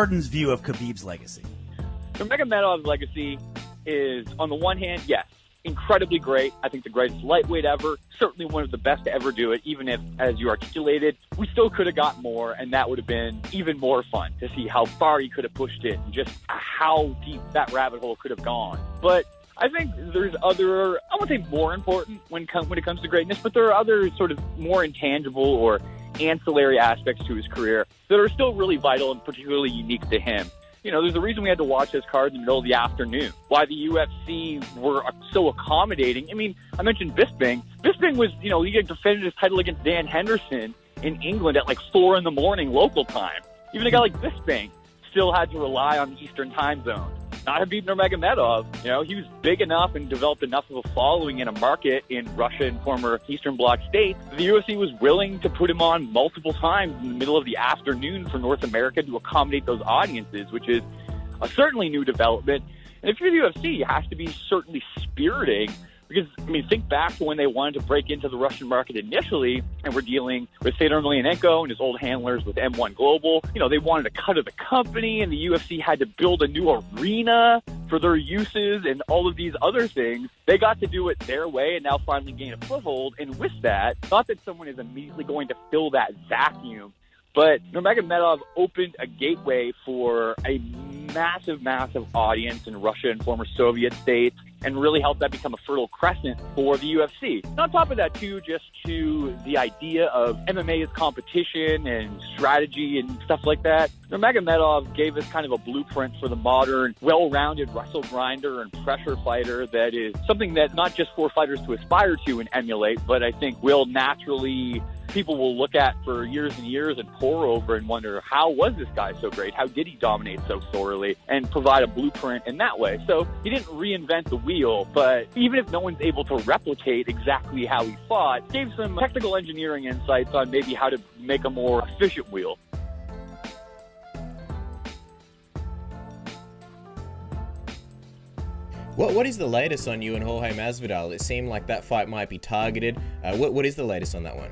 Jordan's view of Khabib's legacy. Nurmagomedov's legacy is, on the one hand, yes, incredibly great. I think the greatest lightweight ever, certainly one of the best to ever do it, even if, as you articulated, we still could have got more, and that would have been even more fun to see how far he could have pushed it and just how deep that rabbit hole could have gone. But I think there's other, I won't say more important when it comes to greatness, but there are other sort of more intangible or ancillary aspects to his career that are still really vital and particularly unique to him. You know, there's a reason we had to watch his cards in the middle of the afternoon. Why the UFC were so accommodating. I mean, I mentioned Bisping. Bisping was, you know, he defended his title against Dan Henderson in England at like 4 a.m. local time. Even a guy like Bisping still had to rely on the Eastern time zone. Not Khabib Nurmagomedov, you know, he was big enough and developed enough of a following in a market in Russia and former Eastern Bloc states. The UFC was willing to put him on multiple times in the middle of the afternoon for North America to accommodate those audiences, which is a certainly new development. And if you're the UFC, it has to be certainly spiriting. Because, I mean, think back to when they wanted to break into the Russian market initially and were dealing with Fedor Emelianenko and his old handlers with M1 Global. You know, they wanted a cut of the company, and the UFC had to build a new arena for their uses and all of these other things. They got to do it their way and now finally gain a foothold. And with that, not that someone is immediately going to fill that vacuum, but Nurmagomedov opened a gateway for a massive, massive audience in Russia and former Soviet states, and really helped that become a fertile crescent for the UFC. And on top of that, too, just to the idea of MMA as competition and strategy and stuff like that, Nurmagomedov gave us kind of a blueprint for the modern, well-rounded wrestle grinder and pressure fighter that is something that not just for fighters to aspire to and emulate, but I think will naturally, people will look at for years and years and pore over and wonder, how was this guy so great? How did he dominate so thoroughly? And provide a blueprint in that way. So he didn't reinvent the wheel, but even if no one's able to replicate exactly how he fought, gave some technical engineering insights on maybe how to make a more efficient wheel. What is the latest on you and Jorge Masvidal? It seemed like that fight might be targeted. What is the latest on that one?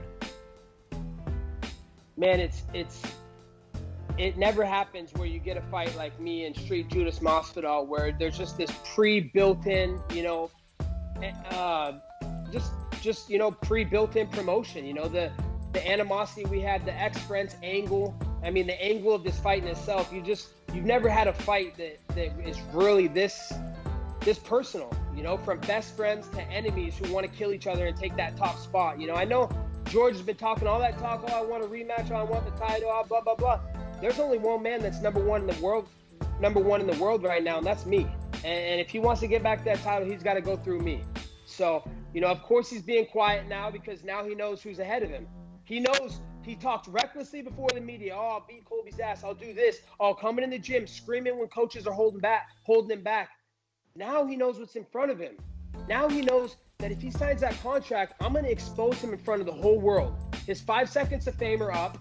Man, it never happens where you get a fight like me and Street Judas Masvidal where there's just this pre-built-in, you know, just you know, pre-built-in promotion. You know, the animosity we had, the ex-friends angle. I mean, the angle of this fight in itself. You've never had a fight that is really this personal. You know, from best friends to enemies who want to kill each other and take that top spot. You know, I know George has been talking all that talk. Oh, I want a rematch. Oh, I want the title. Oh, blah blah blah. There's only one man that's number one in the world right now, and that's me. And if he wants to get back that title, he's got to go through me. So, you know, of course he's being quiet now because now he knows who's ahead of him. He knows he talked recklessly before the media. Oh, I'll beat Colby's ass. I'll do this. Oh, coming in the gym, screaming when coaches are holding him back. Now he knows what's in front of him. Now he knows that if he signs that contract, I'm going to expose him in front of the whole world. His 5 seconds of fame are up.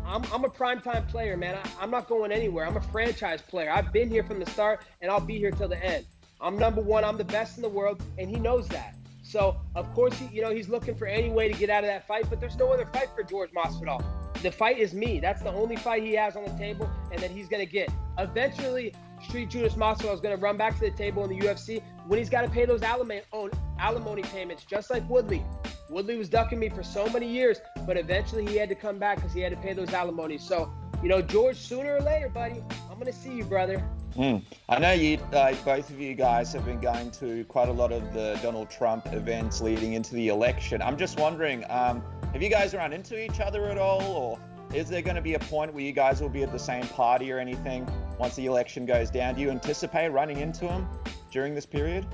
I'm a primetime player, man. I'm not going anywhere. I'm a franchise player. I've been here from the start, and I'll be here till the end. I'm number one. I'm the best in the world, and he knows that. So, of course, he's looking for any way to get out of that fight, but there's no other fight for Jorge Masvidal. The fight is me. That's the only fight he has on the table and that he's going to get. Eventually, Street Judas Masvidal is going to run back to the table in the UFC when he's got to pay those alimony payments, just like Woodley. Woodley was ducking me for so many years, but eventually he had to come back because he had to pay those alimonies. So, you know, George, sooner or later, buddy, I'm going to see you, brother. I know you, both of you guys have been going to quite a lot of the Donald Trump events leading into the election. I'm just wondering, have you guys run into each other at all, or is there going to be a point where you guys will be at the same party or anything once the election goes down? Do you anticipate running into him during this period?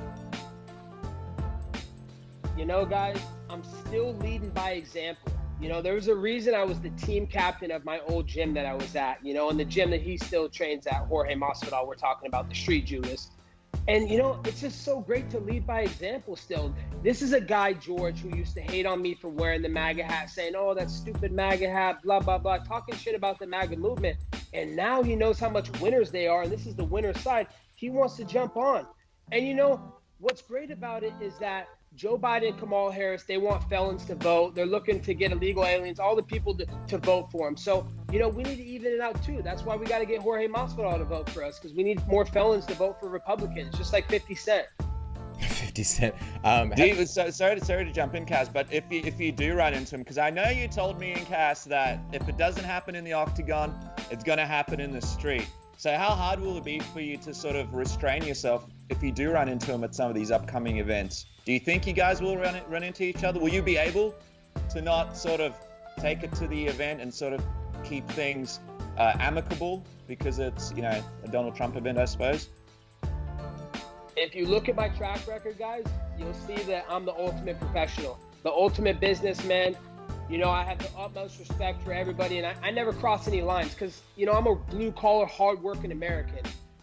You know, guys, I'm still leading by example. You know, there was a reason I was the team captain of my old gym that I was at, you know, and the gym that he still trains at, Jorge Masvidal, we're talking about, the Street Judas. And, you know, it's just so great to lead by example still. This is a guy, George, who used to hate on me for wearing the MAGA hat, saying, oh, that stupid MAGA hat, blah, blah, blah, talking shit about the MAGA movement. And now he knows how much winners they are, and this is the winner's side. He wants to jump on. And, you know, what's great about it is that Joe Biden, Kamala Harris, they want felons to vote. They're looking to get illegal aliens, all the people to vote for them. So, we need to even it out too. That's why we got to get Jorge Masvidal to vote for us, because we need more felons to vote for Republicans, just like 50 Cent. 50 Cent. Sorry to jump in, Cass, but if you do run into him, because I know you told me in Cass that if it doesn't happen in the octagon, it's going to happen in the street. So how hard will it be for you to sort of restrain yourself if you do run into him at some of these upcoming events? Do you think you guys will run into each other? Will you be able to not sort of take it to the event and sort of keep things amicable because it's, a Donald Trump event, I suppose? If you look at my track record, guys, you'll see that I'm the ultimate professional, the ultimate businessman. I have the utmost respect for everybody, and I never cross any lines because, I'm a blue-collar, hard-working American.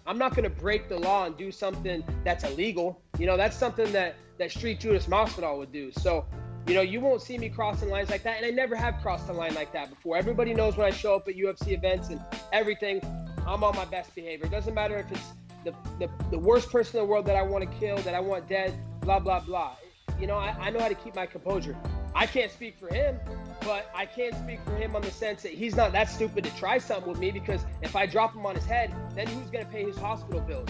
I'm not going to break the law and do something that's illegal. That's something that Street Judas Masvidal would do. So, you won't see me crossing lines like that, and I never have crossed a line like that before. Everybody knows when I show up at UFC events and everything, I'm on my best behavior. It doesn't matter if it's the worst person in the world that I want to kill, that I want dead, blah, blah, blah. I know how to keep my composure. I can't speak for him, but I can speak for him on the sense that he's not that stupid to try something with me, because if I drop him on his head, then who's going to pay his hospital bills?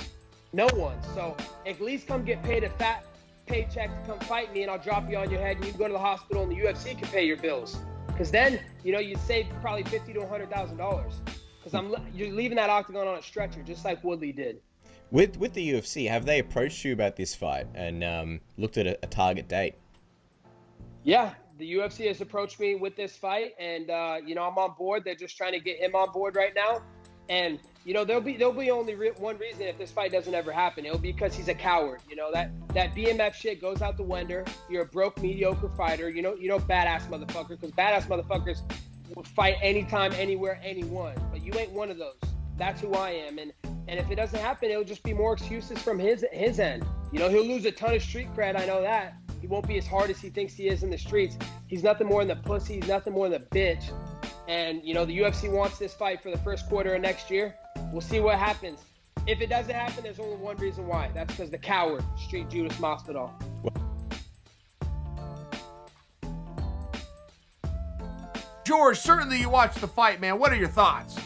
No one. So at least come get paid a fat paycheck to come fight me, and I'll drop you on your head, and you can go to the hospital, and the UFC can pay your bills. Because then, you'd save probably $50,000 to $100,000. Because you're leaving that octagon on a stretcher, just like Woodley did. With the UFC, have they approached you about this fight and looked at a target date? Yeah, the UFC has approached me with this fight, and I'm on board. They're just trying to get him on board right now, and there'll be only one reason if this fight doesn't ever happen. It'll be because he's a coward. That BMF shit goes out the window. You're a broke, mediocre fighter. Badass motherfucker, because badass motherfuckers will fight anytime, anywhere, anyone. But you ain't one of those. That's who I am, and if it doesn't happen, it'll just be more excuses from his end. He'll lose a ton of street cred. I know that. He won't be as hard as he thinks he is in the streets. He's nothing more than the pussy. He's nothing more than a bitch. And, the UFC wants this fight for the first quarter of next year. We'll see what happens. If it doesn't happen, there's only one reason why. That's because the coward, Street Judas Masvidal. George, certainly you watched the fight, man. What are your thoughts?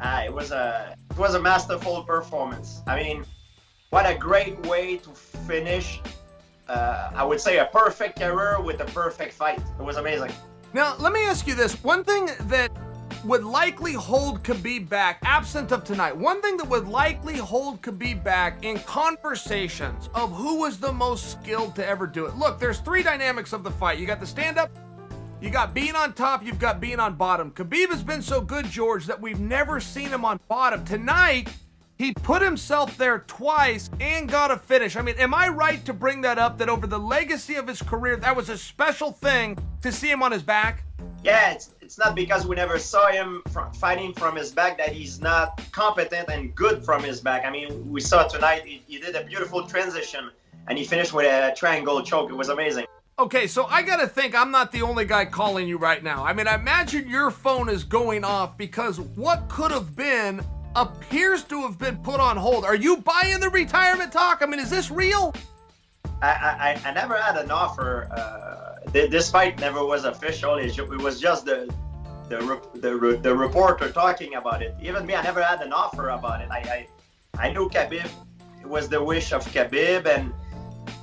It was a masterful performance. I mean, what a great way to finish. I would say a perfect career with a perfect fight. It was amazing. Now, let me ask you this. One thing that would likely hold Khabib back, absent of tonight, one thing that would likely hold Khabib back in conversations of who was the most skilled to ever do it. Look, there's three dynamics of the fight. You got the stand-up, you got being on top, you've got being on bottom. Khabib has been so good, George, that we've never seen him on bottom. Tonight, he put himself there twice and got a finish. I mean, am I right to bring that up, that over the legacy of his career, that was a special thing to see him on his back? Yeah, it's not because we never saw him fighting from his back that he's not competent and good from his back. I mean, we saw tonight, he did a beautiful transition, and he finished with a triangle choke. It was amazing. Okay, so I gotta think I'm not the only guy calling you right now. I mean, I imagine your phone is going off because what could have been appears to have been put on hold. Are you buying the retirement talk? I mean, is this real? I never had an offer. This fight never was official. It was just the reporter talking about it. Even me, I never had an offer about it. I knew Khabib. It was the wish of Khabib, and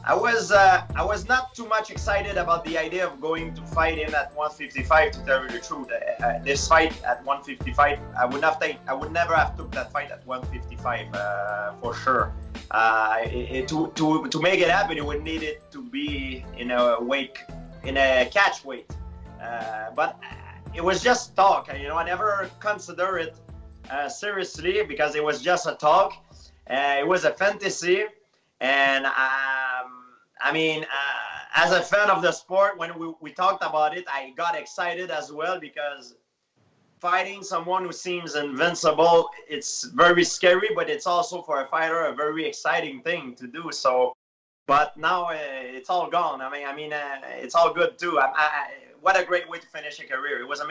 I was not too much excited about the idea of going to fight him at 155. To tell you the truth, this fight at 155, I would never have took that fight at 155 for sure. To make it happen, it would need it to be in a catch weight. But it was just talk. I never consider it seriously because it was just a talk. It was a fantasy, and as a fan of the sport, when we talked about it, I got excited as well because fighting someone who seems invincible, it's very scary, but it's also for a fighter a very exciting thing to do. So, but now it's all gone. I mean, it's all good too. What a great way to finish a career. It was amazing.